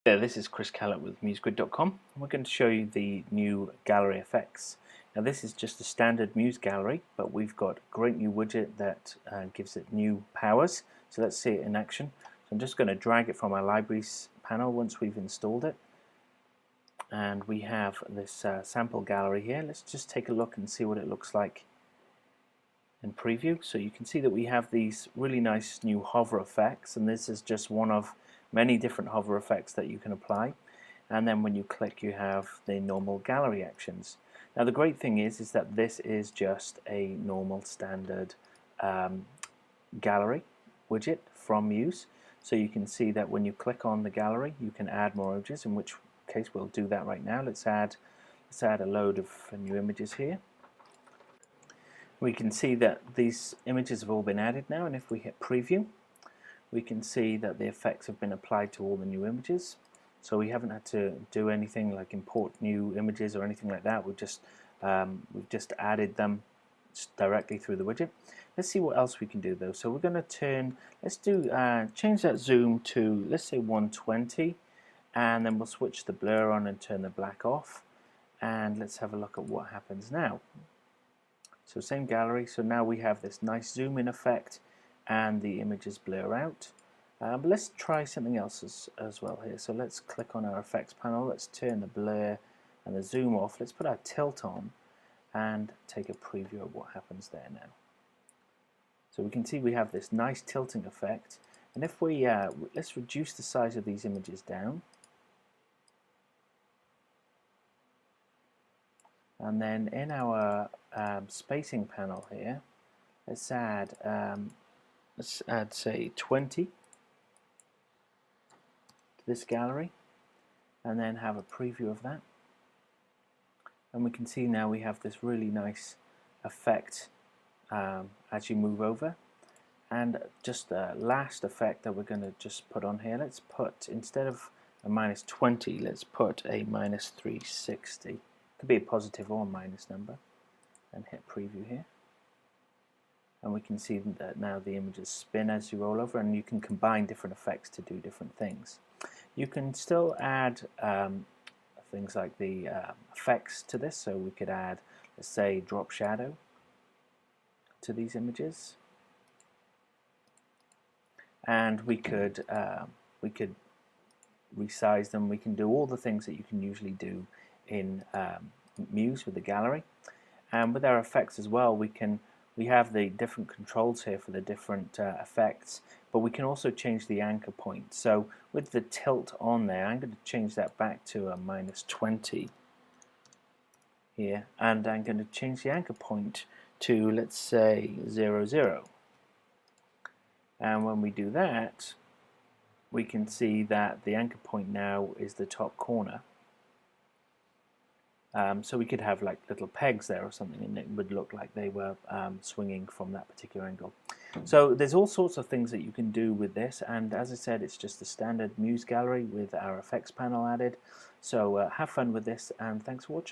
There, this is Chris Callett with musegrid.com, and we're going to show you the new Gallery FX. Now this is just a standard Muse gallery, but we've got a great new widget that gives it new powers. So let's see it in action. So I'm just going to drag it from our libraries panel once we've installed it. And we have this sample gallery here. Let's just take a look and see what it looks like in preview. So you can see that we have these really nice new hover effects, and this is just one of many different hover effects that you can apply. And then when you click, you have the normal gallery actions. Now the great thing is that this is just a normal standard gallery widget from Muse. So you can see that when you click on the gallery, you can add more images, in which case we'll do that right now. Let's add a load of new images here. We can see that these images have all been added now, and if we hit preview, we can see that the effects have been applied to all the new images. So we haven't had to do anything like import new images or anything like that. We've just added them directly through the widget. Let's see what else we can do though. So we're going to change that zoom to, let's say, 120, and then we'll switch the blur on and turn the black off. And let's have a look at what happens now. So same gallery. So now we have this nice zoom in effect, and the images blur out. But let's try something else as well here. So let's click on our effects panel. Let's turn the blur and the zoom off. Let's put our tilt on and take a preview of what happens there now. So we can see we have this nice tilting effect. And if we let's reduce the size of these images down. And then in our spacing panel here, let's add say 20 to this gallery, and then have a preview of that. And we can see now we have this really nice effect as you move over. And just the last effect that we're going to just put on here, let's put, instead of a -20, let's put a -360. Could be a positive or a minus number, and hit preview here. And we can see that now the images spin as you roll over, and you can combine different effects to do different things. You can still add things like the effects to this, so we could add, let's say, drop shadow to these images, and we could resize them. We can do all the things that you can usually do in Muse with the gallery, and with our effects as well. We have the different controls here for the different effects, but we can also change the anchor point. So with the tilt on there, I'm going to change that back to a -20 here, and I'm going to change the anchor point to, let's say, 0, 0. And when we do that, we can see that the anchor point now is the top corner. So we could have like little pegs there or something, and it would look like they were swinging from that particular angle. So there's all sorts of things that you can do with this, and as I said, it's just a standard Muse gallery with our effects panel added. So have fun with this, and thanks for watching.